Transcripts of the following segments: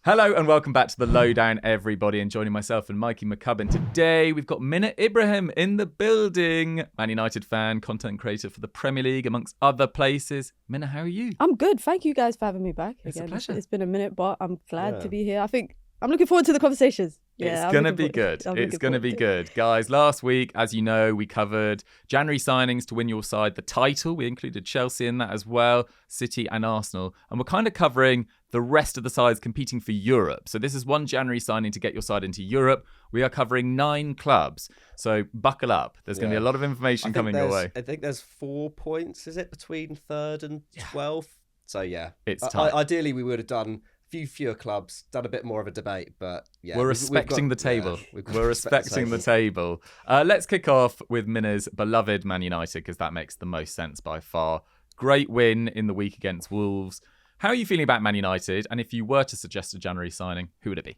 Hello and welcome back to the Lowdown, everybody, and joining myself and Mikey McCubbin today, we've got Mina Ibrahim in the building. Man United fan, content creator for the Premier League, amongst other places. Mina, how are you? I'm good. Thank you guys for having me back It's again. a pleasure. It's been a minute, but I'm glad to be here. I think I'm looking forward to the conversations. It's going to be good. It's going to be good. Guys, last week, as you know, we covered January signings to win your side the title. We included Chelsea in that as well, City and Arsenal. And we're kind of covering the rest of the sides competing for Europe. So this is one January signing to get your side into Europe. We are covering 9 clubs. So buckle up. There's going to be a lot of information coming your way. I think there's 4 points, is it, between 3rd and 12th? So yeah, it's tight. Ideally, we would have done fewer clubs, done a bit more of a debate, but yeah. We're respecting the table. We're respecting the table. Let's kick off with Mina's beloved Man United, because that makes the most sense by far. Great win in the week against Wolves. How are you feeling about Man United? And if you were to suggest a January signing, who would it be?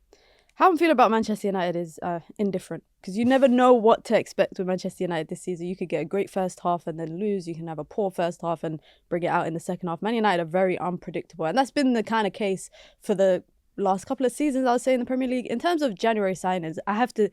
How I'm feeling about Manchester United is indifferent, because you never know what to expect with Manchester United this season. You could get a great first half and then lose. You can have a poor first half and bring it out in the second half. Man United are very unpredictable. And that's been the kind of case for the last couple of seasons, I would say, in the Premier League. In terms of January signings, I have to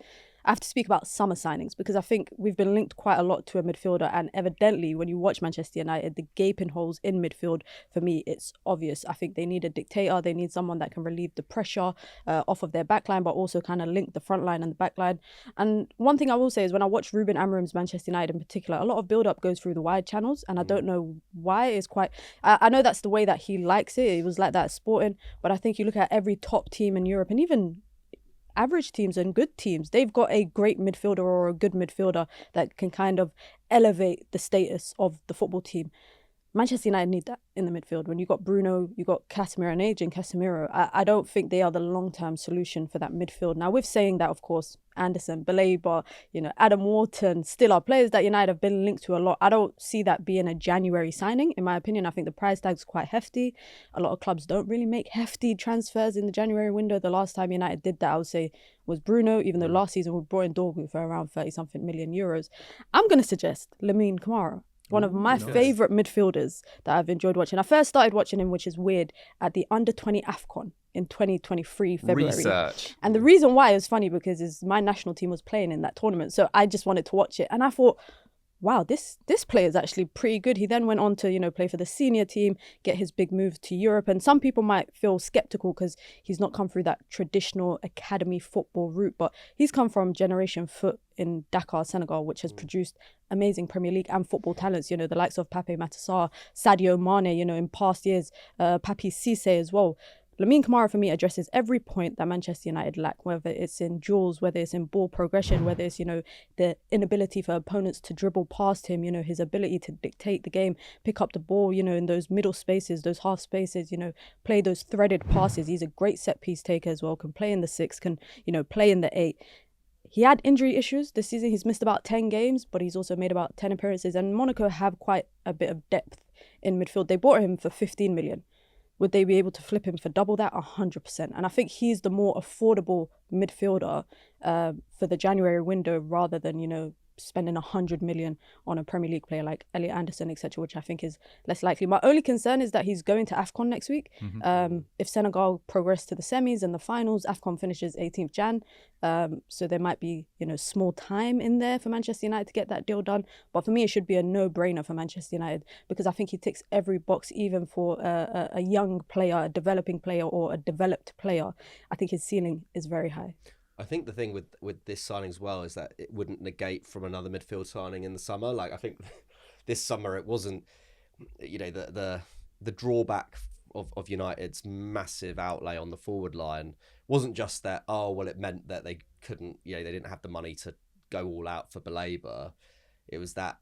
speak about summer signings, because I think we've been linked quite a lot to a midfielder, and evidently when you watch Manchester United, the gaping holes in midfield, for me, it's obvious. I think they need a dictator. They need someone that can relieve the pressure off of their backline, but also kind of link the front line and the backline. And one thing I will say is when I watch Ruben Amorim's Manchester United in particular, a lot of build-up goes through the wide channels, and I don't know why. It's quite... I know that's the way that he likes it. It was like that at Sporting, but I think you look at every top team in Europe, and even average teams and good teams, they've got a great midfielder or a good midfielder that can kind of elevate the status of the football team. Manchester United need that in the midfield. When you got Bruno, you got Casemiro and aging Casemiro, I don't think they are the long-term solution for that midfield. Now, with saying that, of course, Anderson, Baleba, Adam Wharton still are players that United have been linked to a lot. I don't see that being a January signing, in my opinion. I think the price tag's quite hefty. A lot of clubs don't really make hefty transfers in the January window. The last time United did that, I would say, was Bruno, even though last season we brought in Dougie for around 30-something million euros. I'm going to suggest Lamine Camara. One of my favourite midfielders that I've enjoyed watching. I first started watching him, which is weird, at the Under-20 AFCON in 2023 February. Research. And the reason why is funny because my national team was playing in that tournament. So I just wanted to watch it. And I thought, wow, this player is actually pretty good. He then went on to, play for the senior team, get his big move to Europe. And some people might feel skeptical because he's not come through that traditional academy football route, but he's come from Generation Foot in Dakar, Senegal, which has produced amazing Premier League and football talents, the likes of Pape Matar, Sadio Mane, in past years, Papi Cisse as well. Lamine Camara, for me, addresses every point that Manchester United lack, whether it's in duels, whether it's in ball progression, whether it's, the inability for opponents to dribble past him, his ability to dictate the game, pick up the ball, in those middle spaces, those half spaces, play those threaded passes. He's a great set-piece taker as well, can play in the 6, can, play in the 8. He had injury issues this season. He's missed about 10 games, but he's also made about 10 appearances. And Monaco have quite a bit of depth in midfield. They bought him for 15 million. Would they be able to flip him for double that? 100%. And I think he's the more affordable midfielder for the January window rather than, spending 100 million on a Premier League player like Elliot Anderson, etc., which I think is less likely. My only concern is that he's going to AFCON next week. If Senegal progress to the semis and the finals, AFCON finishes 18th Jan. So there might be, small time in there for Manchester United to get that deal done. But for me, it should be a no-brainer for Manchester United because I think he ticks every box, even for a young player, a developing player or a developed player. I think his ceiling is very high. I think the thing with this signing as well is that it wouldn't negate from another midfield signing in the summer. Like, I think this summer it wasn't, the drawback of United's massive outlay on the forward line wasn't just that, it meant that they couldn't, they didn't have the money to go all out for Baleba. It was that,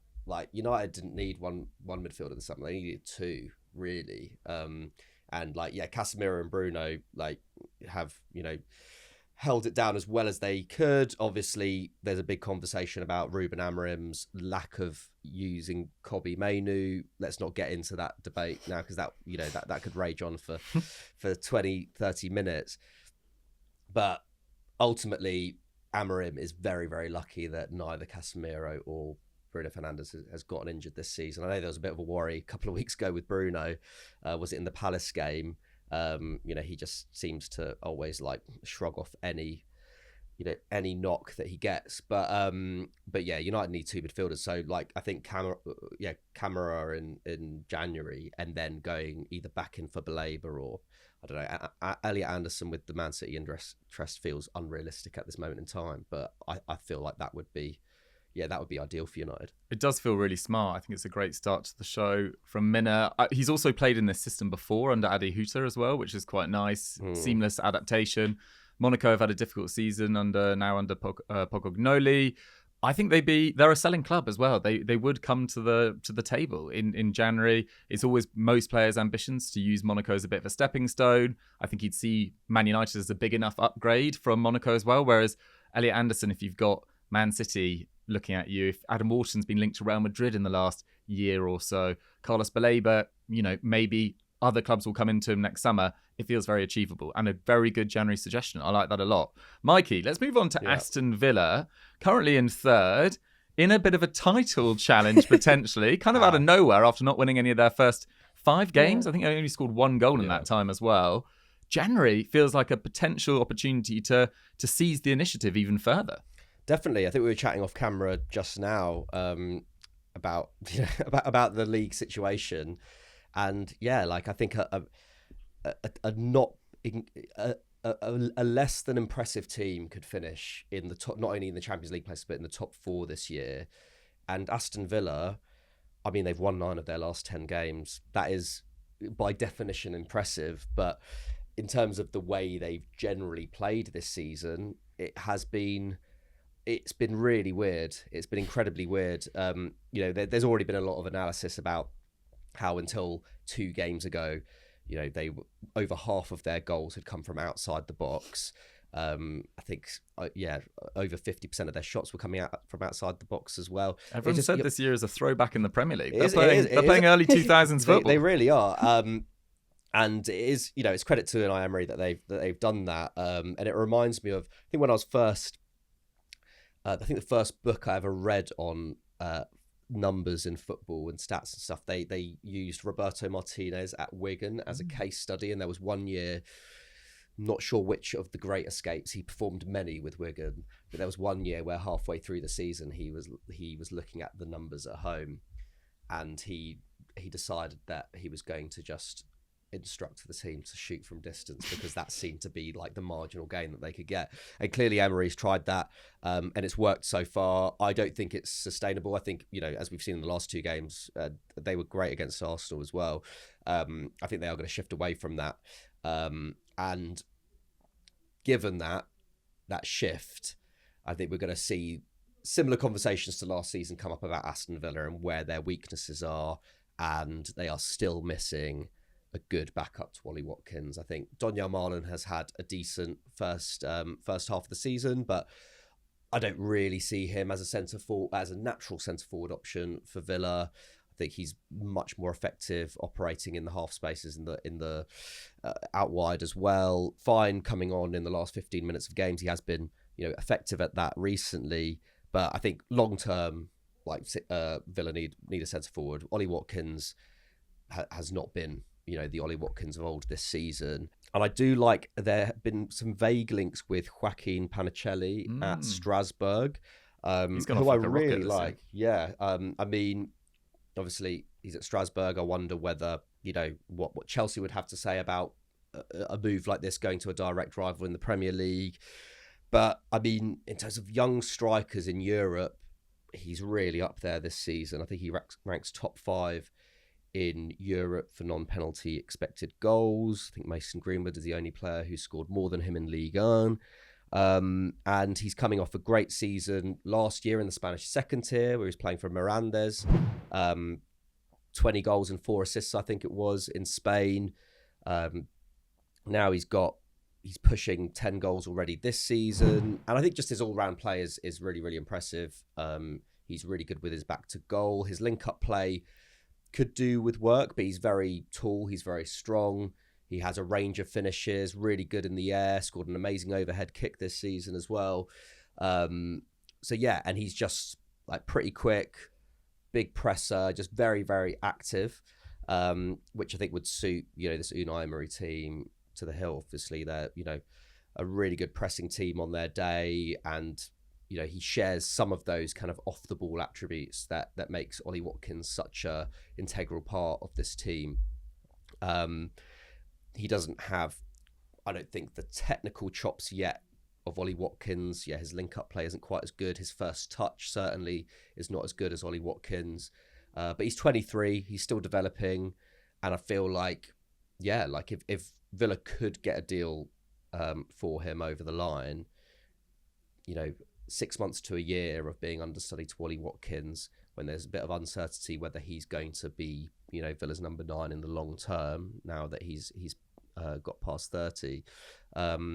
United didn't need one midfielder this summer. They needed 2, really. Casemiro and Bruno, have, held it down as well as they could. Obviously, there's a big conversation about Ruben Amorim's lack of using Kobbie Mainoo. Let's not get into that debate now because that could rage on for 20, 30 minutes. But ultimately, Amorim is very, very lucky that neither Casemiro or Bruno Fernandes has gotten injured this season. I know there was a bit of a worry a couple of weeks ago with Bruno. Was it in the Palace game? He just seems to always like shrug off any knock that he gets. But yeah, United need two midfielders. So like I think Camara in January, and then going either back in for Baleba or I don't know, Elliot Anderson with the Man City interest feels unrealistic at this moment in time. But I feel like that would be ideal for United. It does feel really smart. I think it's a great start to the show from Mina. He's also played in this system before under Adi Hutter as well, which is quite nice. Seamless adaptation. Monaco have had a difficult season under Pocognoli. I think they're a selling club as well. They would come to the table in January. It's always most players' ambitions to use Monaco as a bit of a stepping stone. I think he'd see Man United as a big enough upgrade from Monaco as well. Whereas Elliot Anderson, if you've got Man City looking at you, if Adam Wharton's been linked to Real Madrid in the last year or so, Carlos Baleba, maybe other clubs will come into him next summer. It feels very achievable and a very good January suggestion. I like that a lot. Mikey, let's move on to Aston Villa, currently in third, in a bit of a title challenge potentially, kind of out of nowhere after not winning any of their first 5 games. I think they only scored 1 goal in that time as well. January feels like a potential opportunity to seize the initiative even further. Definitely. I think we were chatting off camera just now about the league situation. And yeah, like I think a less than impressive team could finish in the top, not only in the Champions League place, but in the top 4 this year. And Aston Villa, I mean, they've won 9 of their last 10 games. That is by definition impressive. But in terms of the way they've generally played this season, it's been really weird. It's been incredibly weird. There's already been a lot of analysis about how until 2 games ago, they over half of their goals had come from outside the box. I think, over 50% of their shots were coming out from outside the box as well. Everyone said this year is a throwback in the Premier League. They're playing early 2000s football. They really are. And it is, it's credit to Unai Emery that they've done that. And it reminds me of, I think when I was first, the first book I ever read on numbers in football and stats and stuff, they used Roberto Martinez at Wigan as a case study, and there was one year, not sure which of the great escapes, he performed many with Wigan, but there was one year where halfway through the season he was looking at the numbers at home, and he decided that he was going to just instruct the team to shoot from distance because that seemed to be like the marginal gain that they could get. And clearly Emery's tried that, and it's worked so far. I don't think it's sustainable. I think, as we've seen in the last 2 games, they were great against Arsenal as well. I think they are going to shift away from that. And given that shift, I think we're going to see similar conversations to last season come up about Aston Villa and where their weaknesses are, and they are still missing a good backup to Ollie Watkins. I think Donyell Marlon has had a decent first half of the season, but I don't really see him as a natural centre forward option for Villa. I think he's much more effective operating in the half spaces in the out wide as well. Fine coming on in the last 15 minutes of games. He has been effective at that recently, but I think long term, Villa need a centre forward. Ollie Watkins has not been the Ollie Watkins of old this season. And I do like, there have been some vague links with Joaquin Panicelli at Strasbourg, who I really like. Yeah. I mean, obviously he's at Strasbourg. I wonder whether, what Chelsea would have to say about a move like this going to a direct rival in the Premier League. But I mean, in terms of young strikers in Europe, he's really up there this season. I think he ranks top 5 in Europe for non-penalty expected goals. I think Mason Greenwood is the only player who scored more than him in Liga. And he's coming off a great season last year in the Spanish second tier, where he's playing for Mirandes. 20 goals and 4 assists, I think it was, in Spain. Now he's pushing 10 goals already this season. And I think just his all-round play is really, really impressive. He's really good with his back to goal. His link-up play could do with work, but he's very tall, he's very strong, he has a range of finishes, really good in the air, scored an amazing overhead kick this season as well. And he's just pretty quick, big presser, just very, very active. which I think would suit, this Unai Emery team to the hill. Obviously, they're, a really good pressing team on their day, and he shares some of those kind of off the ball attributes that makes Ollie Watkins such a integral part of this team. He doesn't have, I don't think, the technical chops yet of Ollie Watkins. Yeah, his link-up play isn't quite as good. His first touch certainly is not as good as Ollie Watkins. But he's 23. He's still developing. And I feel like, if Villa could get a deal for him over the line, 6 months to a year of being understudy to Ollie Watkins, when there's a bit of uncertainty whether he's going to be, Villa's number 9 in the long term, now that he's got past 30. I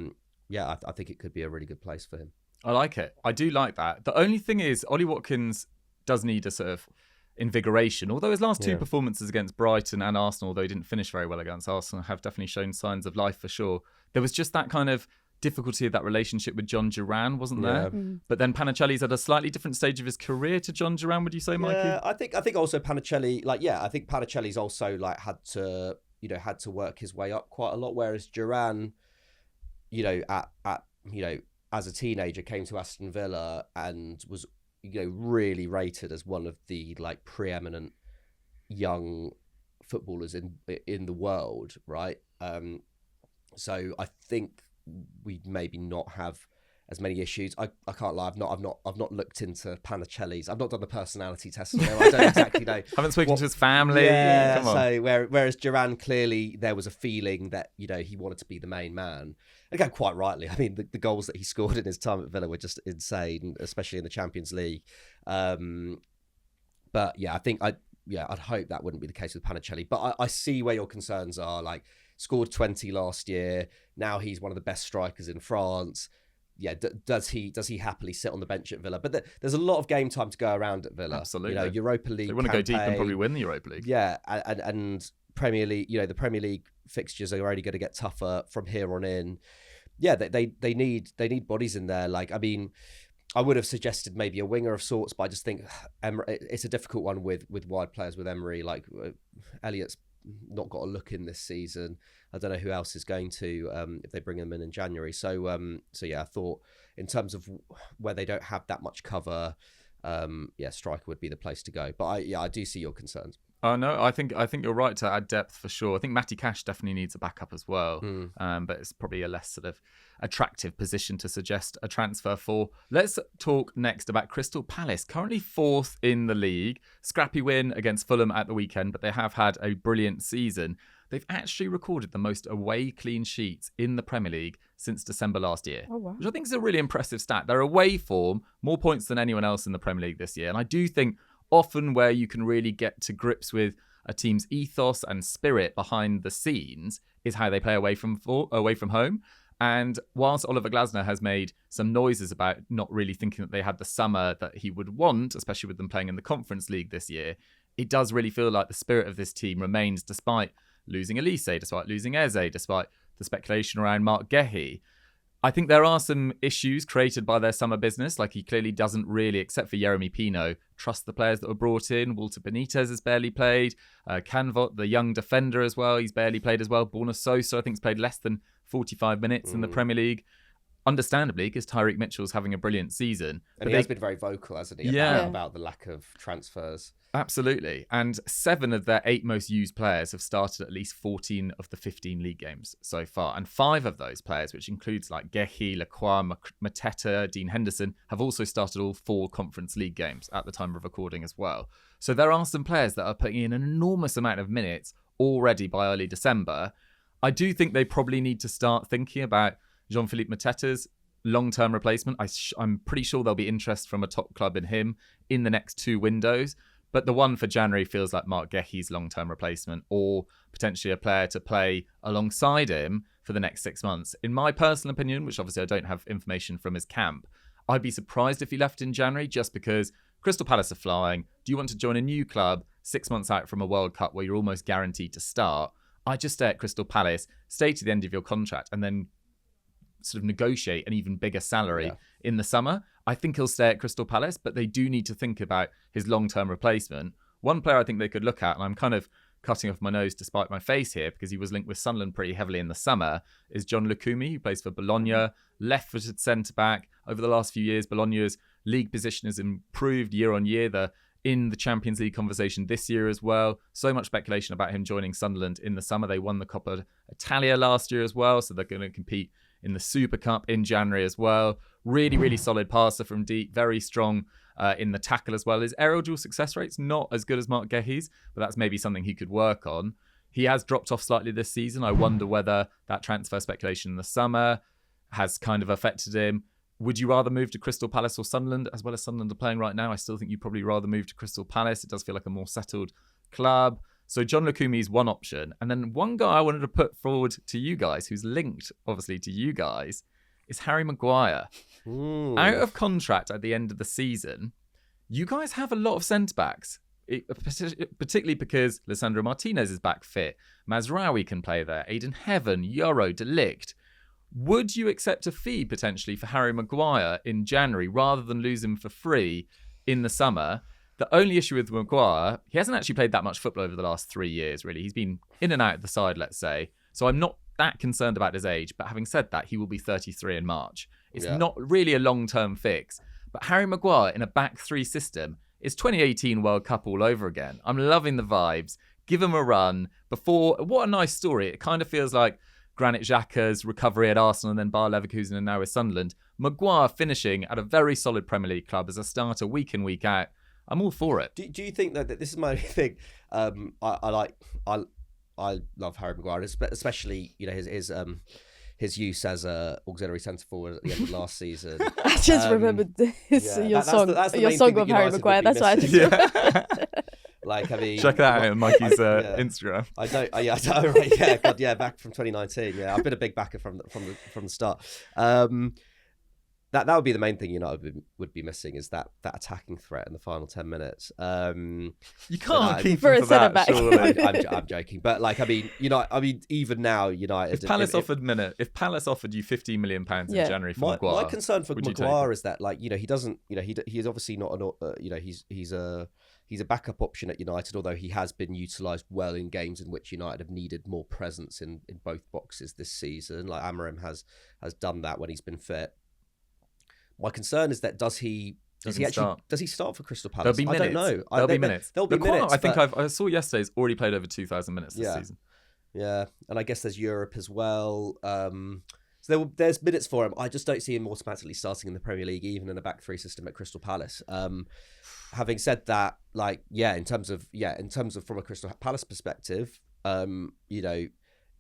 think it could be a really good place for him. I like it. I do like that. The only thing is, Ollie Watkins does need a sort of invigoration. Although his last two performances against Brighton and Arsenal, although he didn't finish very well against Arsenal, have definitely shown signs of life for sure. There was just that kind of difficulty of that relationship with John Duran, wasn't there? But then Panicelli's at a slightly different stage of his career to John Duran, would you say, Mikey? Yeah, I think also Panicelli, I think Panicelli's also had to work his way up quite a lot, whereas Duran, as a teenager came to Aston Villa and was really rated as one of the preeminent young footballers in the world, right? So I think we'd maybe not have as many issues. I can't lie. I've not looked into Panicelli's. I've not done the personality test. So I don't exactly know. Haven't spoken to his family. Yeah. Come on. So whereas Duran, clearly there was a feeling that he wanted to be the main man. Again, quite rightly. I mean, the goals that he scored in his time at Villa were just insane, especially in the Champions League. But yeah, I think I'd hope that wouldn't be the case with Panicelli. But I see where your concerns are. Scored 20 last year. Now he's one of the best strikers in France. Yeah, does he happily sit on the bench at Villa? But there's a lot of game time to go around at Villa. Absolutely. Europa League. They want to go deep and probably win the Europa League. Yeah, and Premier League. The Premier League fixtures are only going to get tougher from here on in. Yeah, they need bodies in there. I would have suggested maybe a winger of sorts, but I just think it's a difficult one with wide players with Emery. Elliot's not got a look in this season. I don't know who else is going to if they bring him in January. So I thought in terms of where they don't have that much cover, striker would be the place to go. But I do see your concerns. Oh no, I think you're right to add depth for sure. I think Matty Cash definitely needs a backup as well, but it's probably a less sort of attractive position to suggest a transfer for. Let's talk next about Crystal Palace, currently 4th in the league. Scrappy win against Fulham at the weekend, but they have had a brilliant season. They've actually recorded the most away clean sheets in the Premier League since December last year, which I think is a really impressive stat. Their away form, more points than anyone else in the Premier League this year, and I do think often where you can really get to grips with a team's ethos and spirit behind the scenes is how they play away from home. And whilst Oliver Glasner has made some noises about not really thinking that they had the summer that he would want, especially with them playing in the Conference League this year, it does really feel like the spirit of this team remains despite losing Elise, despite losing Eze, despite the speculation around Mark Gehi. I think there are some issues created by their summer business. He clearly doesn't really, except for Jeremy Pino, trust the players that were brought in. Walter Benitez has barely played. Canvot, the young defender as well, he's barely played as well. Borna Sosa, I think, has played less than 45 minutes in the Premier League. Understandably, because Tyreek Mitchell's having a brilliant season. And he has been very vocal, hasn't he, about the lack of transfers. Absolutely. And 7 of their 8 most used players have started at least 14 of the 15 league games so far. And 5 of those players, which includes Gehi, Lacroix, Mateta, Dean Henderson, have also started all 4 Conference League games at the time of recording as well. So there are some players that are putting in an enormous amount of minutes already by early December. I do think they probably need to start thinking about Jean-Philippe Mateta's long-term replacement. I'm pretty sure there'll be interest from a top club in him in the next 2 windows. But the one for January feels like Mark Gehi's long-term replacement, or potentially a player to play alongside him for the next 6 months. In my personal opinion, which obviously I don't have information from his camp, I'd be surprised if he left in January, just because Crystal Palace are flying. Do you want to join a new club 6 months out from a World Cup where you're almost guaranteed to start? I just stay at Crystal Palace, stay to the end of your contract, and then sort of negotiate an even bigger salary in the summer. I think he'll stay at Crystal Palace, but they do need to think about his long-term replacement. One player I think they could look at, and I'm kind of cutting off my nose to spite my face here because he was linked with Sunderland pretty heavily in the summer, is John Lukumi, who plays for Bologna, left-footed centre-back. Over the last few years, Bologna's league position has improved year on year. They're in the Champions League conversation this year as well. So much speculation about him joining Sunderland in the summer. They won the Coppa Italia last year as well, so they're going to compete in the Super Cup in January as well. Really, really solid passer from deep, very strong in the tackle as well. His aerial dual success rate's not as good as Mark Gehi's, but that's maybe something he could work on. He has dropped off slightly this season. I wonder whether that transfer speculation in the summer has kind of affected him. Would you rather move to Crystal Palace or Sunderland? As well as Sunderland are playing right now, I still think you'd probably rather move to Crystal Palace. It does feel like a more settled club. So John Lukumi is one option. And then one guy I wanted to put forward to you guys, who's linked, obviously, to you guys, is Harry Maguire. Ooh. Out of contract at the end of the season, you guys have a lot of centre-backs, particularly because Lisandro Martinez is back fit. Mazraoui can play there. Aidan Heaven, Yoro, De Ligt. Would you accept a fee potentially for Harry Maguire in January rather than lose him for free in the summer? The only issue with Maguire, he hasn't actually played that much football over the last 3 years, really. He's been in and out of the side, let's say. So I'm not that concerned about his age. But having said that, he will be 33 in March. It's not really a long-term fix. But Harry Maguire in a back three system is 2018 World Cup all over again. I'm loving the vibes. Give him a run. What a nice story. It kind of feels like Granit Xhaka's recovery at Arsenal and then Bayer Leverkusen and now with Sunderland. Maguire finishing at a very solid Premier League club as a starter week in, week out. I'm all for it. Do you think that this is my thing? I love Harry Maguire, especially his use as a auxiliary centre forward at the end of last season. I just remembered your song of Harry Maguire. That's why I just remembered. Like, I mean, check that out on Mikey's Instagram. I don't. Right, yeah, God, yeah, back from 2019. Yeah, I've been a big backer from the start. That would be the main thing United would be missing, is that attacking threat in the final 10 minutes. You can't keep for him a for that, centre-back. surely. I'm joking, but like, I mean, even now, United. If Palace offered you £15 million in January for Maguire, my concern for Maguire is that, like, he doesn't, he's obviously not he's a backup option at United, although he has been utilised well in games in which United have needed more presence in both boxes this season. Like, Amorim has done that when he's been fit. My concern is that does he start for Crystal Palace? There'll be minutes. I don't know. There'll be minutes. There'll be minutes. I think I saw yesterday he's already played over 2,000 minutes this season. Yeah, and I guess there's Europe as well. So there's minutes for him. I just don't see him automatically starting in the Premier League, even in a back three system at Crystal Palace. Having said that, like, in terms of from a Crystal Palace perspective,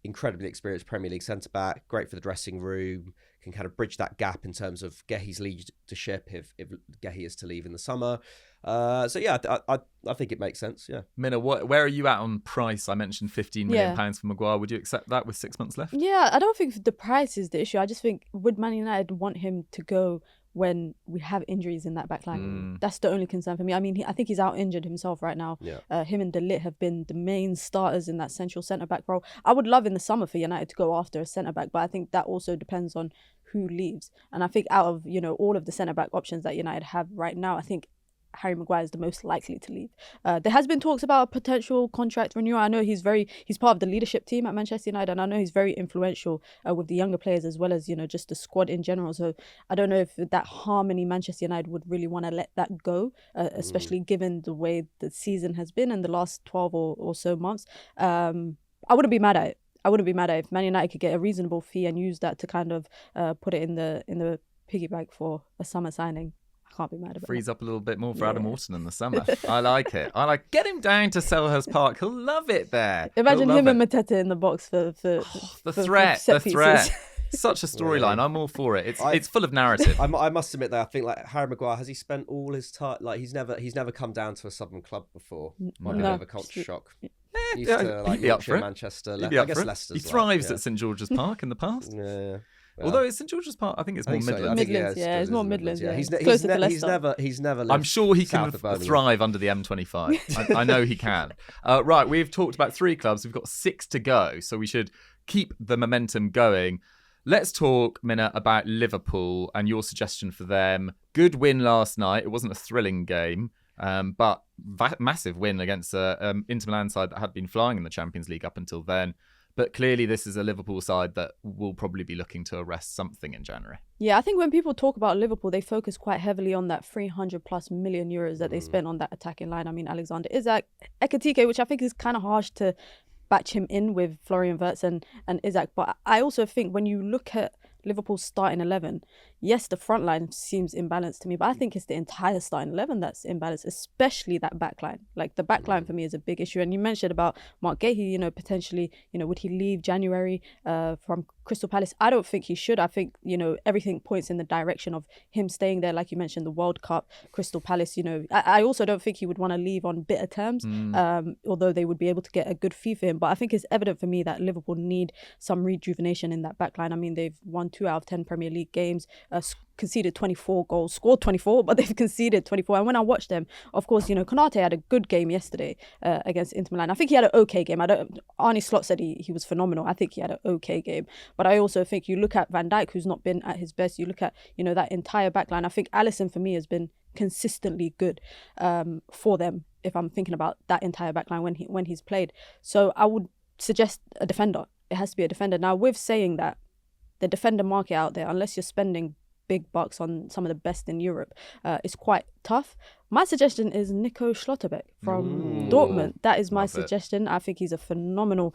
incredibly experienced Premier League centre back, great for the dressing room, can kind of bridge that gap in terms of Gehi's leadership if Gehi is to leave in the summer. I think it makes sense. Yeah. Mina, where are you at on price? I mentioned £15 million for Maguire. Would you accept that with 6 months left? Yeah, I don't think the price is the issue. I just think, would Man United want him to go when we have injuries in that back line? That's the only concern for me. I mean, I think he's out injured himself right now. Yeah. Him and De Ligt have been the main starters in that central centre-back role. I would love in the summer for United to go after a centre-back, but I think that also depends on who leaves. And I think out of, all of the centre-back options that United have right now, I think Harry Maguire is the most likely to leave. There has been talks about a potential contract renewal. I know he's part of the leadership team at Manchester United, and I know he's very influential with the younger players as well as, just the squad in general. So I don't know if that harmony Manchester United would really want to let that go, especially given the way the season has been in the last 12 or so months. I wouldn't be mad at it. I wouldn't be mad at it if Man United could get a reasonable fee and use that to kind of put it in the piggy bank for a summer signing. I can't be mad about it. Frees up a little bit more for Adam Wharton in the summer. I like it. Get him down to Selhurst Park. He'll love it there. Imagine him and Mateta in the box for the threat. Such a storyline. I'm all for it. It's full of narrative. I must admit that I think, like, Harry Maguire, has he spent all his time, like, he's never come down to a southern club before? Might be a bit of a culture shock. Used to, like, Yorkshire, Manchester, I guess Leicester. He thrives at St George's Park in the past. Yeah. Although it's St George's Park, I think it's more Midlands. Midlands, it's more Midlands. Yeah. He's closer to Leicester. He's never lived. I'm sure he can thrive under the M25. I know he can. Right, we've talked about 3 clubs. We've got 6 to go, so we should keep the momentum going. Let's talk, Mina, about Liverpool and your suggestion for them. Good win last night. It wasn't a thrilling game. But massive win against Inter Milan side that had been flying in the Champions League up until then. But clearly this is a Liverpool side that will probably be looking to arrest something in January. Yeah, I think when people talk about Liverpool, they focus quite heavily on that 300 plus million euros that they spent on that attacking line. I mean, Alexander Isak, Ekitike, which I think is kind of harsh to batch him in with Florian Wirtz and Isak. But I also think when you look at Liverpool's starting 11, yes, the front line seems imbalanced to me, but I think it's the entire starting 11 that's imbalanced, especially that back line. Like, the back line for me is a big issue. And you mentioned about Mark Gahey, potentially, would he leave January from Crystal Palace? I don't think he should. I think, everything points in the direction of him staying there. Like you mentioned, the World Cup, Crystal Palace, I also don't think he would want to leave on bitter terms, although they would be able to get a good fee for him. But I think it's evident for me that Liverpool need some rejuvenation in that back line. I mean, they've won 2 out of 10 Premier League games, conceded 24 goals, scored 24, but they've conceded 24. And when I watched them, of course, Konate had a good game yesterday against Inter Milan. I think he had an okay game. Arne Slot said he was phenomenal. I think he had an okay game. But I also think you look at Van Dijk, who's not been at his best. You look at, that entire back line. I think Alisson, for me, has been consistently good for them, if I'm thinking about that entire back line when he's played. So I would suggest a defender. It has to be a defender. Now, with saying that, the defender market out there, unless you're spending big bucks on some of the best in Europe, is quite tough. My suggestion is Nico Schlotterbeck from Dortmund. That is my suggestion. I think he's a phenomenal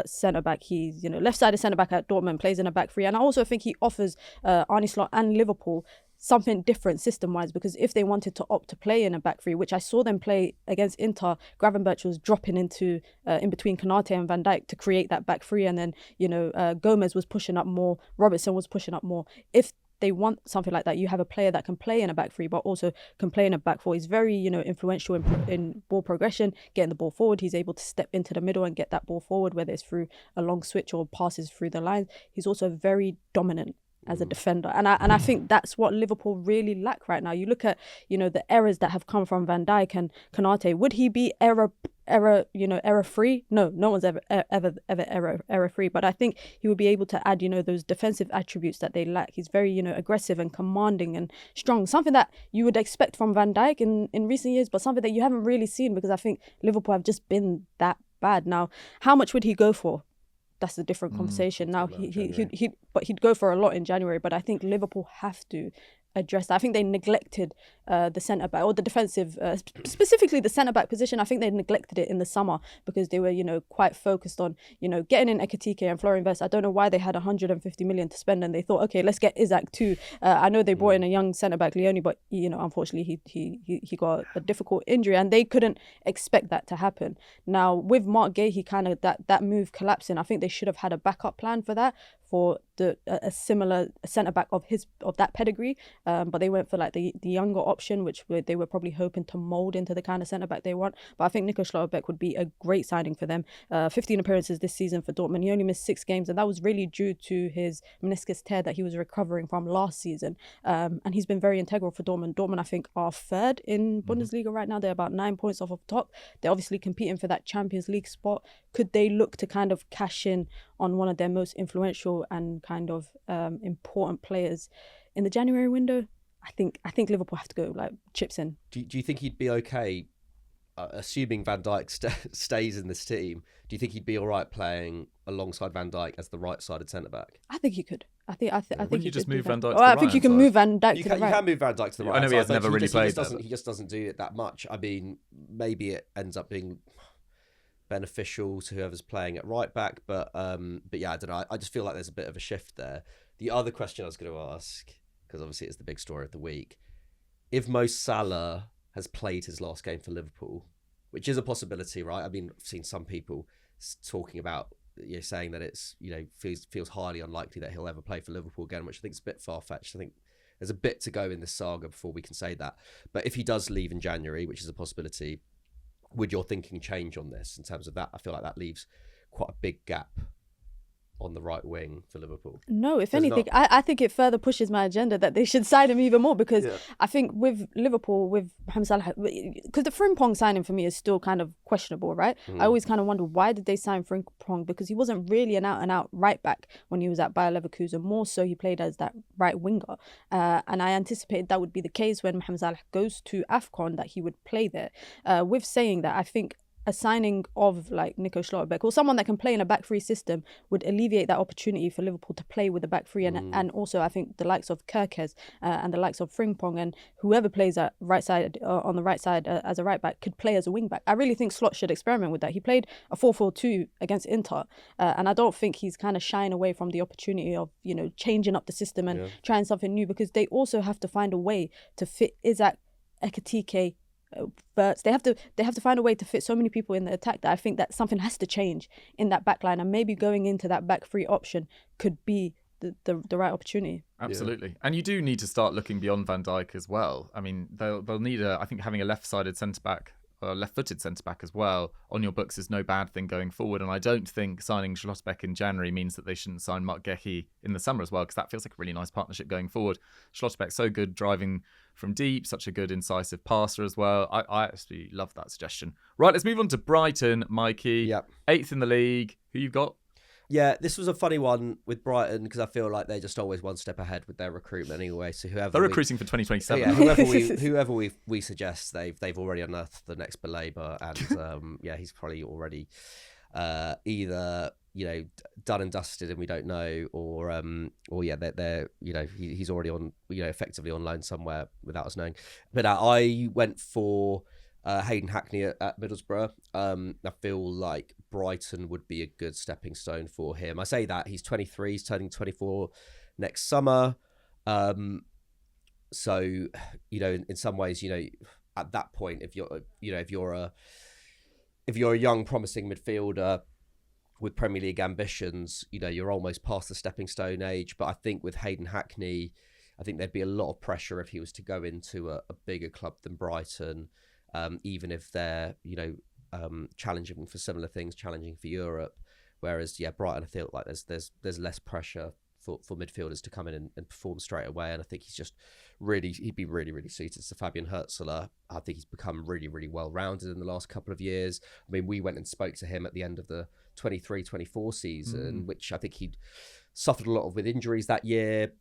centre-back. He's, left-sided centre-back at Dortmund, plays in a back three. And I also think he offers Arne Slot and Liverpool something different system-wise, because if they wanted to opt to play in a back three, which I saw them play against Inter, Gravenberch was dropping into in between Konate and Van Dijk to create that back three, and then Gomez was pushing up more, Robertson was pushing up more. If they want something like that, you have a player that can play in a back three but also can play in a back four. He's very influential in ball progression, getting the ball forward. He's able to step into the middle and get that ball forward, whether it's through a long switch or passes through the lines. He's also very dominant as a defender, and I think that's what Liverpool really lack right now. You look at the errors that have come from Van Dijk and Konate. Would he be error free? No one's ever error free, but I think he would be able to add those defensive attributes that they lack. He's very aggressive and commanding and strong, something that you would expect from Van Dijk in recent years, but something that you haven't really seen, because I think Liverpool have just been that bad. Now, how much would he go for? That's a different conversation. Now he'd go for a lot in January, but I think Liverpool have to address that. I think they neglected the centre-back, or the defensive, specifically the centre-back position. I think they neglected it in the summer because they were, quite focused on, getting in Ekitike and Florian Wirtz. I don't know why they had 150 million to spend, and they thought, okay, let's get Isak too. I know they brought in a young centre-back, Leone, but, unfortunately he got a difficult injury, and they couldn't expect that to happen. Now, with Mark Gahey kind of that move collapsing, I think they should have had a backup plan for that, for a similar centre-back of that pedigree, but they went for like the younger option, which they were probably hoping to mould into the kind of centre-back they want. But I think Nico Schlotterbeck would be a great signing for them. 15 appearances this season for Dortmund. He only missed 6 games, and that was really due to his meniscus tear that he was recovering from last season. And he's been very integral for Dortmund. Dortmund, I think, are third in Bundesliga right now. They're about 9 points off of top. They're obviously competing for that Champions League spot. Could they look to kind of cash in on one of their most influential and kind of important players in the January window? I think Liverpool have to go like chips in. Do you think he'd be okay, assuming Van Dijk stays in this team? Do you think he'd be all right playing alongside Van Dijk as the right-sided centre back? I think he could. I think you just move Van Dijk to the right. right. I think you can move Van Dijk to the right. You can move Van Dijk to the right. I know he has never really played. He just doesn't do it that much. I mean, maybe it ends up being beneficial to whoever's playing at right back, but yeah, I don't know. I just feel like there's a bit of a shift there. The other question I was going to ask, because obviously it's the big story of the week, if Mo Salah has played his last game for Liverpool, which is a possibility, right? I mean, I've seen some people talking about, saying that it's, feels highly unlikely that he'll ever play for Liverpool again, which I think is a bit far-fetched. I think there's a bit to go in this saga before we can say that. But if he does leave in January, which is a possibility, would your thinking change on this in terms of that? I feel like that leaves quite a big gap. on the right wing for Liverpool? No, if anything, I think it further pushes my agenda that they should sign him even more, because I think with Liverpool, with Mohamed Salah, because the Frimpong signing for me is still kind of questionable, right? I always kind of wonder, why did they sign Frimpong? Because he wasn't really an out-and-out right-back when he was at Bayer Leverkusen. More so, he played as that right winger. And I anticipated that would be the case when Mohamed Salah goes to AFCON, that he would play there. With saying that, I think a signing of like Nico Schlotterbeck or someone that can play in a back three system would alleviate that opportunity for Liverpool to play with a back three, and also I think the likes of Kerkez and the likes of Frimpong and whoever plays at right side on the right side as a right back could play as a wing back. I really think Slot should experiment with that. He played a 4-4-2 against Inter, and I don't think he's kind of shying away from the opportunity of, you know, changing up the system and trying something new, because they also have to find a way to fit Isaac, Ekitike, Verts. They have to find a way to fit so many people in the attack that I think that something has to change in that back line, and maybe going into that back three option could be the right opportunity. Absolutely. And you do need to start looking beyond Van Dijk as well. I mean, they'll need I think having a left-sided centre-back, left-footed centre-back as well on your books is no bad thing going forward. And I don't think signing Schlotterbeck in January means that they shouldn't sign Mark Gehi in the summer as well, because that feels like a really nice partnership going forward. Schlotterbeck's so good driving from deep, such a good incisive passer as well. I actually love that suggestion. Right, let's move on to Brighton, Mikey. Yep. 8th in the league. Who you got? Yeah, this was a funny one with Brighton, because I feel like they're just always one step ahead with their recruitment anyway. So they're recruiting for 2027. Yeah, whoever we suggest, they've already unearthed the next Baleba, and he's probably already either, you know, done and dusted and we don't know, or they're you know, he's already on, you know, effectively on loan somewhere without us knowing. But I went for Hayden Hackney at Middlesbrough. I feel like Brighton would be a good stepping stone for him. I say that he's 23, he's turning 24 next summer. So, you know, in some ways, you know, at that point, if you're a young promising midfielder with Premier League ambitions, you know, you're almost past the stepping stone age. But I think with Hayden Hackney, I think there'd be a lot of pressure if he was to go into a bigger club than Brighton. Even if they're, you know, challenging for similar things, challenging for Europe. Whereas, Brighton, I feel like there's less pressure for midfielders to come in and perform straight away. And I think he'd be really, really suited to Fabian Hurtzler. I think he's become really, really well-rounded in the last couple of years. I mean, we went and spoke to him at the end of the 23-24 season, which I think he'd suffered a lot with injuries that year.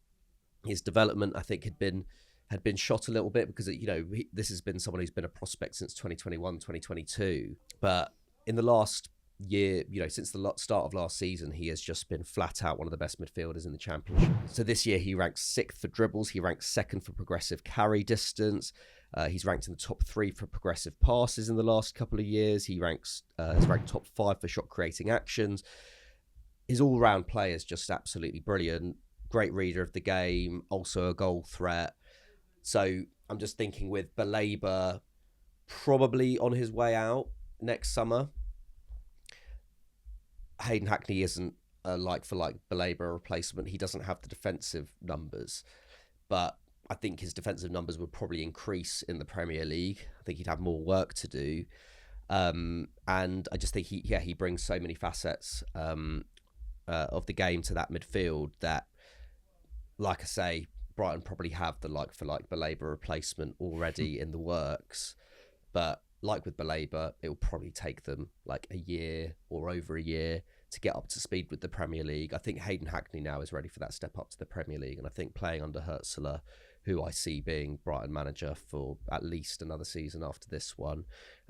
His development, I think, had been shot a little bit, because, you know, this has been someone who's been a prospect since 2021, 2022. But in the last year, you know, since the start of last season, he has just been flat out one of the best midfielders in the Championship. So this year he ranks 6th for dribbles, he ranks 2nd for progressive carry distance. He's ranked in the top 3 for progressive passes in the last couple of years. He's ranked top 5 for shot creating actions. His all-round play is just absolutely brilliant. Great reader of the game, also a goal threat. So I'm just thinking with Baleba probably on his way out next summer, Hayden Hackney isn't a like-for-like Baleba replacement. He doesn't have the defensive numbers, but I think his defensive numbers would probably increase in the Premier League. I think he'd have more work to do. And I just think he brings so many facets of the game to that midfield that, like I say, Brighton probably have the like-for-like Baleba replacement already in the works. But like with Baleba, it will probably take them like a year or over a year to get up to speed with the Premier League. I think Hayden Hackney now is ready for that step up to the Premier League. And I think playing under Hurtzler, who I see being Brighton manager for at least another season after this one,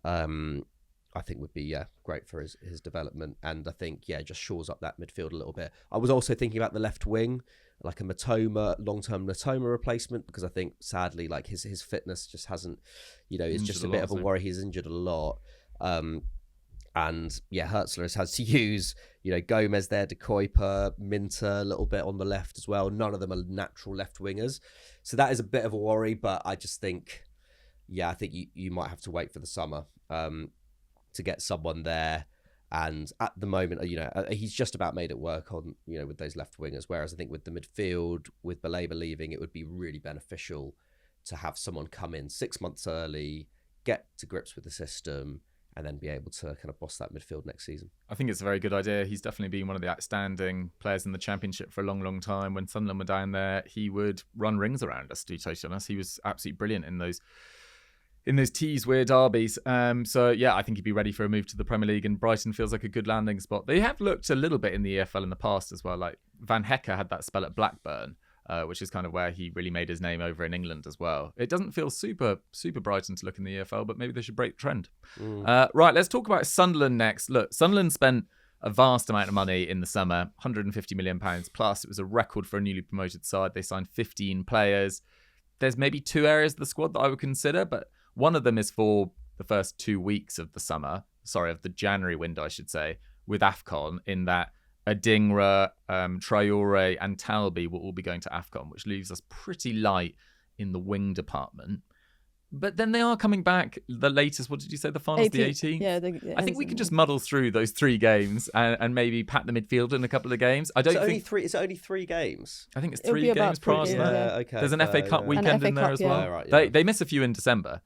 I think would be great for his development. And I think, just shores up that midfield a little bit. I was also thinking about the left wing, like a long-term Matoma replacement, because I think sadly, like his fitness just hasn't, it's just a bit of a worry. He's injured a lot. And Hurtzler has to use, Gomez there, De Kuyper, Minter a little bit on the left as well. None of them are natural left wingers. So that is a bit of a worry, but I just think, I think you might have to wait for the summer to get someone there. And at the moment, he's just about made it work on, with those left wingers. Whereas I think with the midfield, with Baleba leaving, it would be really beneficial to have someone come in 6 months early, get to grips with the system, and then be able to kind of boss that midfield next season. I think it's a very good idea. He's definitely been one of the outstanding players in the Championship for a long, long time. When Sunderland were down there, he would run rings around us, to be totally honest. He was absolutely brilliant in those tees, weird derbies. So, yeah, I think he'd be ready for a move to the Premier League, and Brighton feels like a good landing spot. They have looked a little bit in the EFL in the past as well. Like Van Hecke had that spell at Blackburn, which is kind of where he really made his name over in England as well. It doesn't feel super Brighton to look in the EFL, but maybe they should break the trend. Right, let's talk about Sunderland next. Look, Sunderland spent a vast amount of money in the summer, £150 million plus. It was a record for a newly promoted side. They signed 15 players. There's maybe two areas of the squad that I would consider, but one of them is for the first 2 weeks of the January window, I should say, with AFCON, in that Adingra, Traore and Talbi will all be going to AFCON, which leaves us pretty light in the wing department. But then they are coming back. The latest, what did you say? The finals, 18th. The 18th? Yeah. I think we can just muddle through those 3 games and maybe pat the midfield in a couple of games. I don't think... Is it only 3 games? I think it's 3 games prior to that. Yeah, okay. There's an FA Cup weekend FA in there Cup, as well. Yeah, right, yeah. They miss a few in December.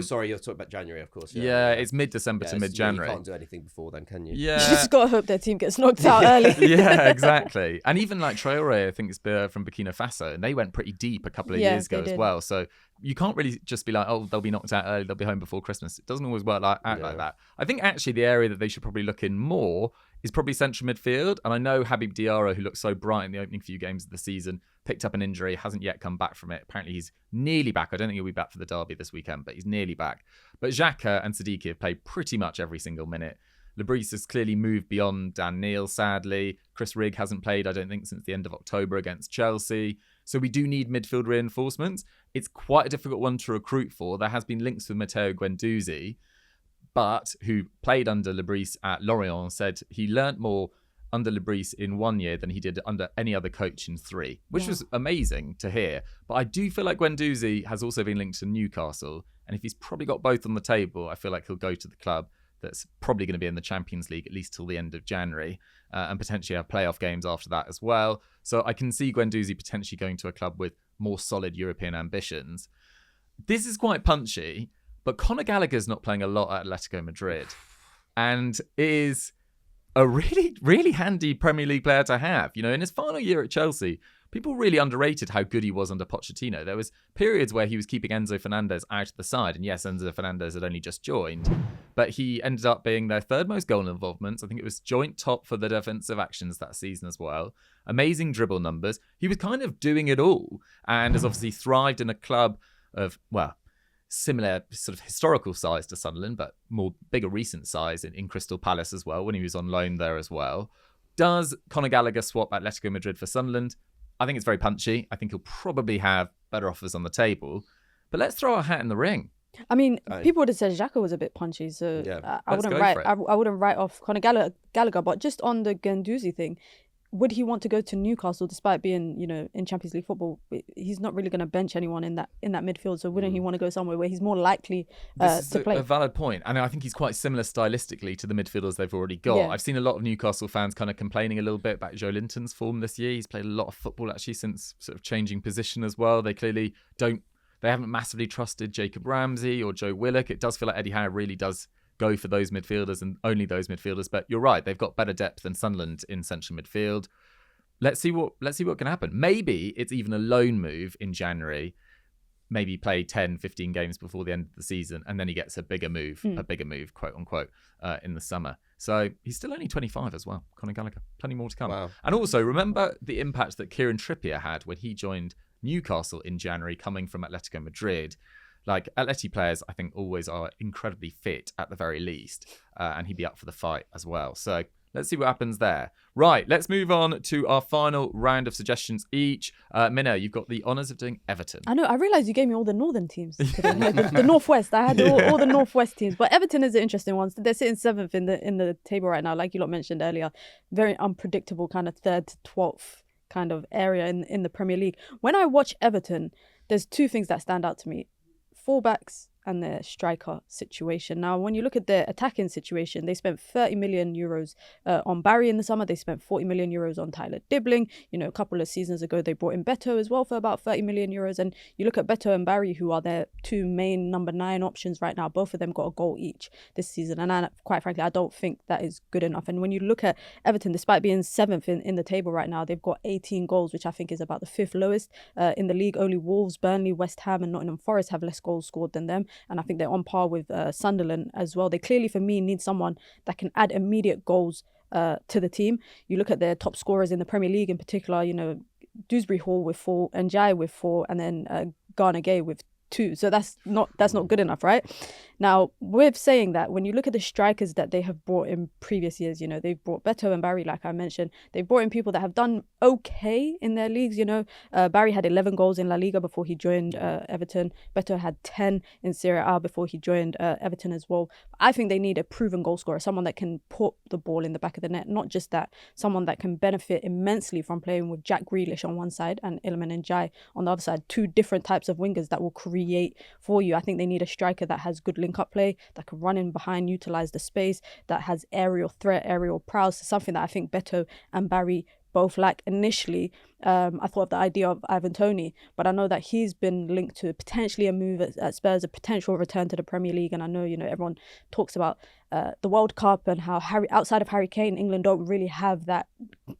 Sorry, you're talking about January, of course. Yeah, it's mid-December to mid-January. You can't do anything before then, can you? Yeah. You just got to hope their team gets knocked out early. Yeah, exactly. And even like Traore, I think it's from Burkina Faso, and they went pretty deep a couple of years ago as well. So you can't really just be like, oh, they'll be knocked out early, they'll be home before Christmas. It doesn't always work like that. I think actually the area that they should probably look in more is probably central midfield. And I know Habib Diarra, who looked so bright in the opening few games of the season, picked up an injury, hasn't yet come back from it. Apparently he's nearly back. I don't think he'll be back for the derby this weekend, but he's nearly back. But Xhaka and Siddiqui have played pretty much every single minute. Lebris has clearly moved beyond Dan Neil, sadly. Chris Rigg hasn't played, I don't think, since the end of October against Chelsea. So we do need midfield reinforcements. It's quite a difficult one to recruit for. There has been links with Matteo Guendouzi, but who played under Lebris at Lorient, said he learnt more under Lebris in 1 year than he did under any other coach in 3, which was amazing to hear. But I do feel like Guendouzi has also been linked to Newcastle, and if he's probably got both on the table, I feel like he'll go to the club that's probably going to be in the Champions League at least till the end of January, and potentially have playoff games after that as well. So I can see Guendouzi potentially going to a club with more solid European ambitions. This is quite punchy, but Conor Gallagher's not playing a lot at Atletico Madrid and is a really, really handy Premier League player to have. You know, in his final year at Chelsea, people really underrated how good he was under Pochettino. There was periods where he was keeping Enzo Fernandez out of the side. And yes, Enzo Fernandez had only just joined, but he ended up being their 3rd most goal involvements. I think it was joint top for the defensive actions that season as well. Amazing dribble numbers. He was kind of doing it all and has obviously thrived in a club of, well, similar sort of historical size to Sunderland, but more bigger recent size in Crystal Palace as well, when he was on loan there as well. Does Conor Gallagher swap Atletico Madrid for Sunderland? I think it's very punchy. I think he'll probably have better offers on the table. But let's throw our hat in the ring. I mean, people would have said Xhaka was a bit punchy, so I wouldn't write off Conor Gallagher. But just on the Guendouzi thing, would he want to go to Newcastle despite being, you know, in Champions League football? He's not really going to bench anyone in that midfield. So wouldn't he want to go somewhere where he's more likely to play? A valid point. And I think he's quite similar stylistically to the midfielders they've already got. Yeah. I've seen a lot of Newcastle fans kind of complaining a little bit about Joe Linton's form this year. He's played a lot of football actually since sort of changing position as well. They clearly they haven't massively trusted Jacob Ramsey or Joe Willock. It does feel like Eddie Howe really does go for those midfielders and only those midfielders. But you're right, they've got better depth than Sunderland in central midfield. Let's see what can happen. Maybe it's even a loan move in January. Maybe play 10, 15 games before the end of the season, and then he gets a bigger move, quote unquote, in the summer. So he's still only 25 as well, Conor Gallagher. Plenty more to come. Wow. And also, remember the impact that Kieran Trippier had when he joined Newcastle in January, coming from Atletico Madrid. Like, Atleti players, I think, always are incredibly fit at the very least, and he'd be up for the fight as well. So let's see what happens there. Right, let's move on to our final round of suggestions each. Mina, you've got the honours of doing Everton. I know, I realised you gave me all the northern teams today. the Northwest. I had all the Northwest teams. But Everton is an interesting one. They're sitting 7th in the table right now, like you lot mentioned earlier. Very unpredictable kind of 3rd to 12th kind of area in the Premier League. When I watch Everton, there's 2 things that stand out to me. Fullbacks and their striker situation. Now, when you look at their attacking situation, they spent 30 million euros on Barry in the summer. They spent 40 million euros on Tyler Dibbling. You know, a couple of seasons ago, they brought in Beto as well for about 30 million euros. And you look at Beto and Barry, who are their two main number 9 options right now. Both of them got a goal each this season. And quite frankly, I don't think that is good enough. And when you look at Everton, despite being 7th in the table right now, they've got 18 goals, which I think is about the 5th lowest in the league. Only Wolves, Burnley, West Ham and Nottingham Forest have less goals scored than them. And I think they're on par with Sunderland as well. They clearly, for me, need someone that can add immediate goals to the team. You look at their top scorers in the Premier League in particular, you know, Dewsbury Hall with 4, Njai with 4, and then Garner Gay with 2. So that's not good enough, right? Now, with saying that, when you look at the strikers that they have brought in previous years, you know, they've brought Beto and Barry, like I mentioned. They've brought in people that have done okay in their leagues, you know. Barry had 11 goals in La Liga before he joined Everton. Beto had 10 in Serie A before he joined Everton as well. I think they need a proven goal scorer, someone that can put the ball in the back of the net. Not just that, someone that can benefit immensely from playing with Jack Grealish on one side and Iliman Ndiaye on the other side. 2 different types of wingers that will create for you. I think they need a striker that has good link-up play, that can run in behind, utilise the space, that has aerial threat, aerial prowess. Something that I think Beto and Barry both lack. Initially, I thought of the idea of Ivan Toney, but I know that he's been linked to potentially a move at Spurs, a potential return to the Premier League. And I know, you know, everyone talks about the World Cup and how outside of Harry Kane, England don't really have that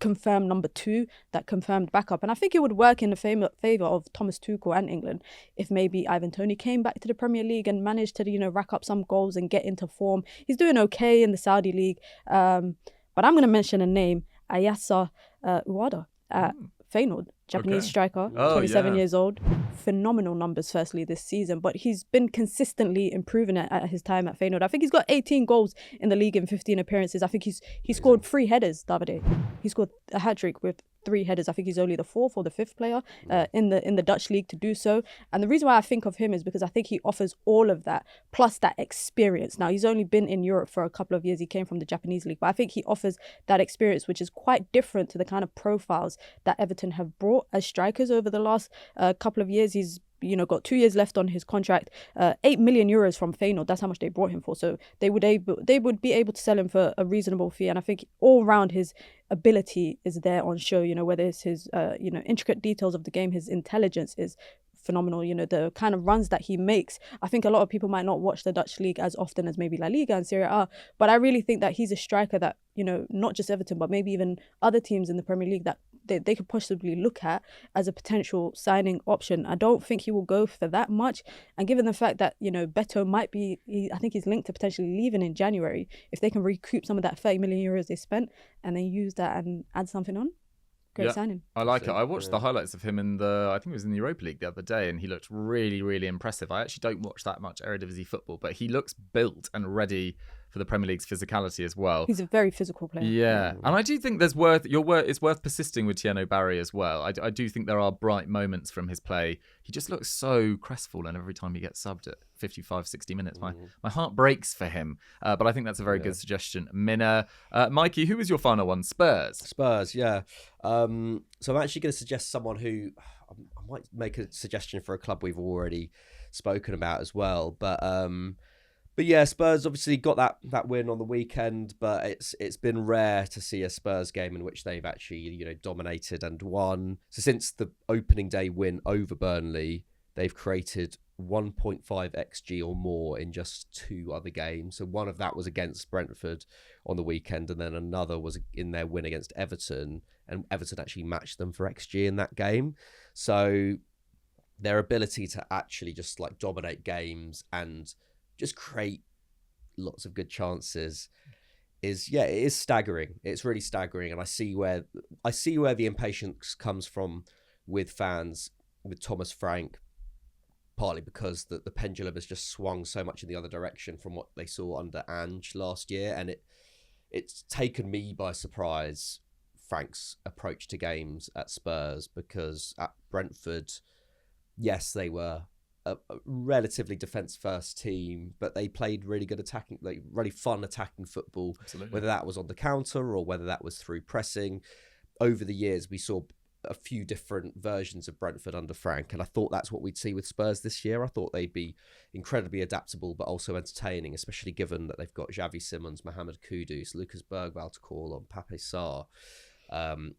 confirmed number 2, that confirmed backup. And I think it would work in the favour of Thomas Tuchel and England if maybe Ivan Toney came back to the Premier League and managed to, you know, rack up some goals and get into form. He's doing okay in the Saudi League. But I'm going to mention a name, Ayasa Uwada at Feyenoord, Japanese striker, 27 years old. Phenomenal numbers firstly this season, but he's been consistently improving it at his time at Feyenoord. I think he's got 18 goals in the league in 15 appearances. I think he scored 3 headers the other day. He scored a hat-trick with 3 headers. I think he's only the 4th or the 5th player in the Dutch league to do so. And the reason why I think of him is because I think he offers all of that, plus that experience. Now, he's only been in Europe for a couple of years. He came from the Japanese league, but I think he offers that experience, which is quite different to the kind of profiles that Everton have brought as strikers over the last couple of years. He's, you know, got 2 years left on his contract, 8 million euros from Feyenoord. That's how much they brought him for. So they would be able to sell him for a reasonable fee. And I think all round his ability is there on show, you know, whether it's his, you know, intricate details of the game, his intelligence is phenomenal. You know, the kind of runs that he makes. I think a lot of people might not watch the Dutch league as often as maybe La Liga and Serie A, but I really think that he's a striker that, you know, not just Everton, but maybe even other teams in the Premier League that they could possibly look at as a potential signing option. I don't think he will go for that much. And given the fact that, you know, Beto might be, I think he's linked to potentially leaving in January, if they can recoup some of that 30 million euros they spent and then use that and add something on, great signing. I like it. I watched the highlights of him I think it was in the Europa League the other day, and he looked really, really impressive. I actually don't watch that much Eredivisie football, but he looks built and ready for the Premier League's physicality as well. He's a very physical player. Yeah. And I do think it's worth persisting with Tieno Barry as well. I do think there are bright moments from his play. He just looks so crestfallen every time he gets subbed at 55, 60 minutes. My heart breaks for him. But I think that's a very good suggestion. Mina, Mikey, who was your final one? Spurs, yeah. So I'm actually going to suggest someone who I might make a suggestion for a club we've already spoken about as well. But yeah, Spurs obviously got that win on the weekend, but it's been rare to see a Spurs game in which they've actually, you know, dominated and won. So since the opening day win over Burnley, they've created 1.5 XG or more in just 2 other games. So one of that was against Brentford on the weekend, and then another was in their win against Everton, and Everton actually matched them for XG in that game. So their ability to actually just like dominate games and just create lots of good chances it is staggering. It's really staggering, and I see where the impatience comes from with fans, with Thomas Frank, partly because the pendulum has just swung so much in the other direction from what they saw under Ange last year, and it's taken me by surprise, Frank's approach to games at Spurs, because at Brentford, yes, they were a relatively defence-first team, but they played really good attacking, like really fun attacking football. Absolutely. Whether that was on the counter or whether that was through pressing. Over the years, we saw a few different versions of Brentford under Frank, and I thought that's what we'd see with Spurs this year. I thought they'd be incredibly adaptable but also entertaining, especially given that they've got Xavi Simons, Mohamed Kudus, Lucas Bergwall to call on, Pape Sarr.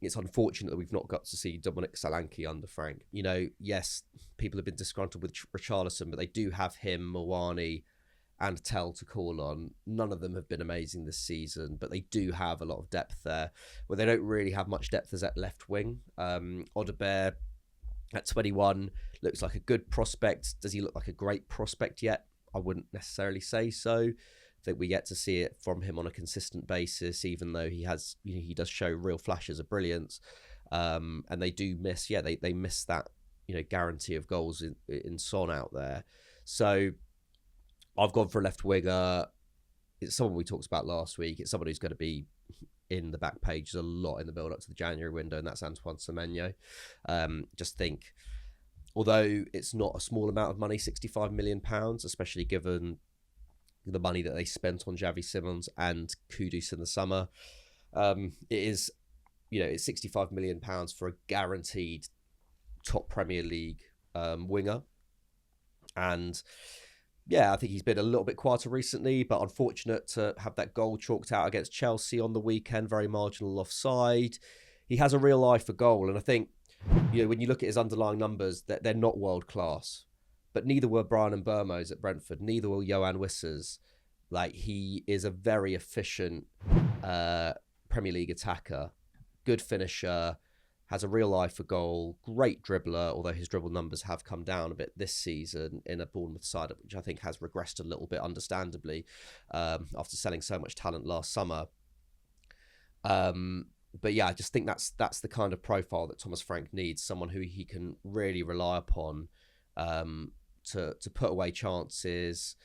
It's unfortunate that we've not got to see Dominic Solanke under Frank. You know, yes, people have been disgruntled with Richarlison, but they do have him, Mawani and Tell to call on. None of them have been amazing this season, but they do have a lot of depth there. Well, they don't really have much depth as at left wing. Odobert at 21 looks like a good prospect. Does he look like a great prospect yet? I wouldn't necessarily say so. I think we get to see it from him on a consistent basis, even though he has, you know, he does show real flashes of brilliance. And they do miss, they miss that, you know, guarantee of goals in Son out there. So I've gone for a left winger. It's someone we talked about last week. It's someone who's going to be in the back pages a lot in the build up to the January window, and that's Antoine Semenyo. Just think, although it's not a small amount of money, £65 million, especially given the money that they spent on Xavi Simons and Kudus in the summer, it is, you know, it's £65 million for a guaranteed top Premier League winger. And yeah, I think he's been a little bit quieter recently, but unfortunate to have that goal chalked out against Chelsea on the weekend, very marginal offside. He has a real eye for goal, and I think, you know, when you look at his underlying numbers, they're not world class, but neither were Brian and Burmose at Brentford, neither were Johan Wissers. Like, he is a very efficient Premier League attacker, good finisher, has a real eye for goal, great dribbler, although his dribble numbers have come down a bit this season in a Bournemouth side, which I think has regressed a little bit, understandably, after selling so much talent last summer. But yeah, I just think that's the kind of profile that Thomas Frank needs, someone who he can really rely upon to put away chances,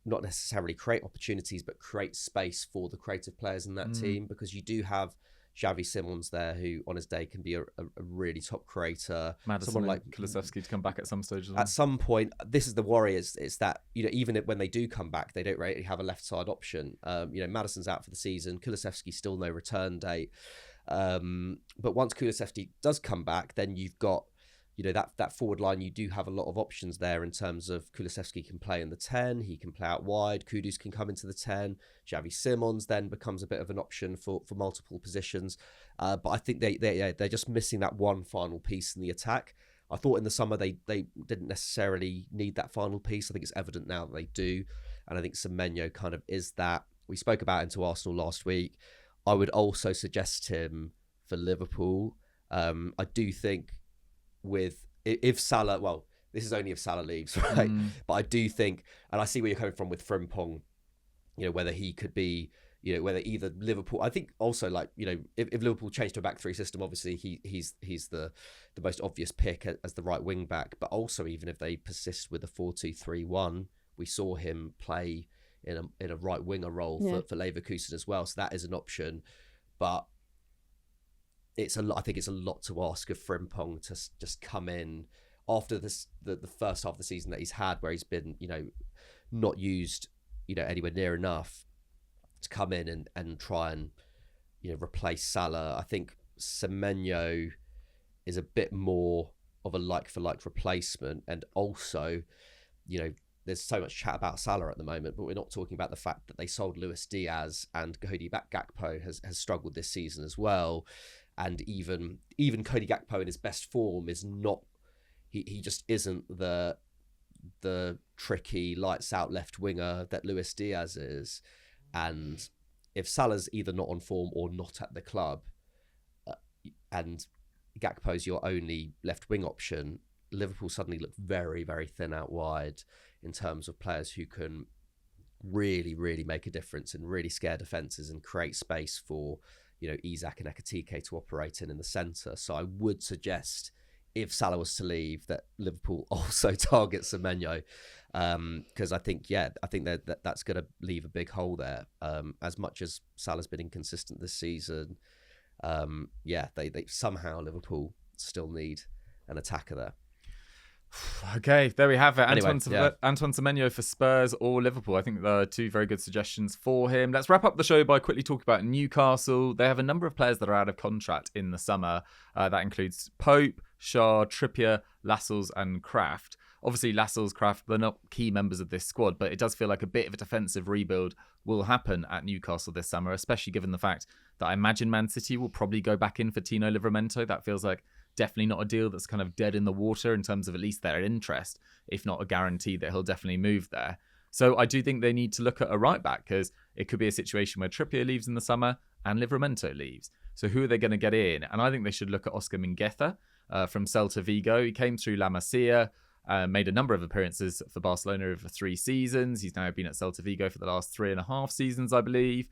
not necessarily create opportunities, but create space for the creative players in that team, because you do have Xavi Simons there, who on his day can be a really top creator. Maddison, someone like Kulusevski to come back at some stage. At some point, this is the worry, is that, you know, even when they do come back, they don't really have a left side option. You know, Maddison's out for the season. Kulusevski still no return date. But once Kulusevski does come back, then you've got, you know, that forward line, you do have a lot of options there in terms of Kulusevski can play in the 10, he can play out wide, Kudus can come into the 10, Xavi Simons then becomes a bit of an option for multiple positions. But I think they're just missing that one final piece in the attack. I thought in the summer they didn't necessarily need that final piece. I think it's evident now that they do. And I think Semenyo kind of is that. We spoke about him to Arsenal last week. I would also suggest him for Liverpool. I do think if Salah, well, this is only if Salah leaves, right? But I do think, and I see where you're coming from with Frimpong, you know, whether he could be, you know, whether either Liverpool, I think also, like, you know, if Liverpool changed to a back three system, obviously he's the most obvious pick as the right wing back. But also, even if they persist with a 4-2-3-1, we saw him play in a right winger role for Leverkusen as well. So that is an option. But I think it's a lot to ask of Frimpong to just come in after the first half of the season that he's had, where he's been, you know, not used, you know, anywhere near enough, to come in and try and, you know, replace Salah. I think Semenyo is a bit more of a like-for-like replacement. And also, you know, there's so much chat about Salah at the moment, but we're not talking about the fact that they sold Luis Diaz, and Cody Gakpo has struggled this season as well. And even Cody Gakpo in his best form is not, he just isn't the tricky lights out left winger that Luis Diaz is. And if Salah's either not on form or not at the club, and Gakpo's your only left wing option, Liverpool suddenly look very, very thin out wide in terms of players who can really, really make a difference and really scare defences and create space for, you know, Isak and Ekitike to operate in the centre. So I would suggest, if Salah was to leave, that Liverpool also target Semenyo, because I think that's going to leave a big hole there. As much as Salah's been inconsistent this season, they somehow, Liverpool still need an attacker there. Okay, there we have it. Anyway, Antoine Semenyo for Spurs or Liverpool. I think there are two very good suggestions for him. Let's wrap up the show by quickly talking about Newcastle. They have a number of players that are out of contract in the summer. That includes Pope, Shaw, Trippier, Lascelles and Kraft. Obviously, Lascelles, Kraft, they're not key members of this squad, but it does feel like a bit of a defensive rebuild will happen at Newcastle this summer, especially given the fact that I imagine Man City will probably go back in for Tino Livramento. That feels like definitely not a deal that's kind of dead in the water in terms of at least their interest, if not a guarantee that he'll definitely move there. So I do think they need to look at a right back, because it could be a situation where Trippier leaves in the summer and Livramento leaves. So who are they going to get in? And I think they should look at Oscar Mingueza from Celta Vigo. He came through La Masia, made a number of appearances for Barcelona over 3 seasons. He's now been at Celta Vigo for the last 3.5 seasons, I believe.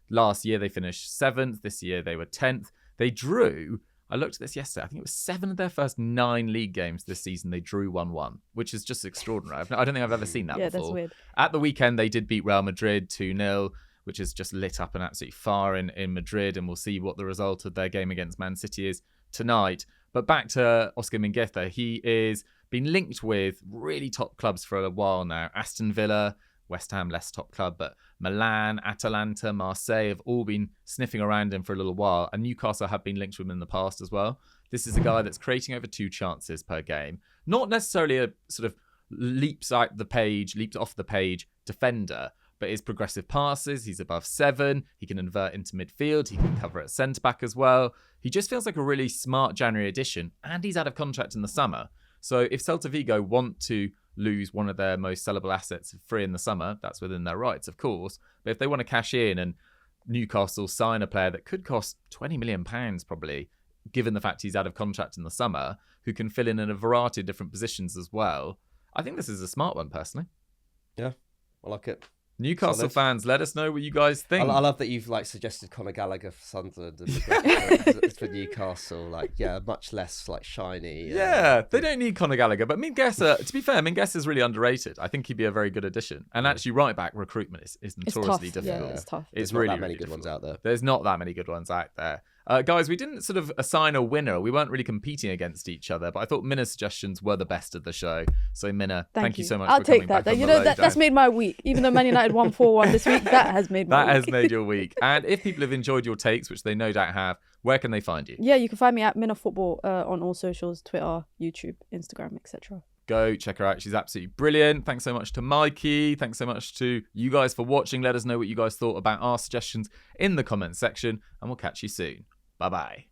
Last year they finished 7th. This year they were 10th. They drew, I looked at this yesterday, I think it was 7 of their first 9 league games this season. They drew 1-1, which is just extraordinary. I don't think I've ever seen that before. That's weird. At the weekend, they did beat Real Madrid 2-0, which has just lit up an absolute fire in Madrid, and we'll see what the result of their game against Man City is tonight. But back to Oscar Mingueza, he is been linked with really top clubs for a while now. Aston Villa, West Ham, less top club, but Milan, Atalanta, Marseille have all been sniffing around him for a little while, and Newcastle have been linked with him in the past as well. This is a guy that's creating over 2 chances per game. Not necessarily a sort of leaps off the page defender, but his progressive passes, he's above 7, he can invert into midfield, he can cover at centre-back as well. He just feels like a really smart January addition, and he's out of contract in the summer. So if Celta Vigo want to lose one of their most sellable assets free in the summer, that's within their rights, of course. But if they want to cash in and Newcastle sign a player that could cost £20 million probably, given the fact he's out of contract in the summer, who can fill in a variety of different positions as well, I think this is a smart one, personally. Yeah, I like it. Newcastle fans, let us know what you guys think. I love that you've suggested Conor Gallagher for Sunderland and for Newcastle. Much less shiny. Yeah, they don't need Conor Gallagher, but Mingueza, to be fair, Mingueza is really underrated. I think he'd be a very good addition. And actually, right back recruitment is notoriously difficult. Yeah, it's tough. It's There's really not that many really good ones out there. There's not that many good ones out there. Guys, we didn't sort of assign a winner. We weren't really competing against each other, but I thought Mina's suggestions were the best of the show. So Mina, thank you so much for coming back. I'll take that. That's made my week. Even though Man United won 4-1 this week, that has made my week. That has made your week. And if people have enjoyed your takes, which they no doubt have, where can they find you? Yeah, you can find me at Mina Football on all socials, Twitter, YouTube, Instagram, etc. Go check her out. She's absolutely brilliant. Thanks so much to Mikey. Thanks so much to you guys for watching. Let us know what you guys thought about our suggestions in the comments section, and we'll catch you soon. Bye-bye.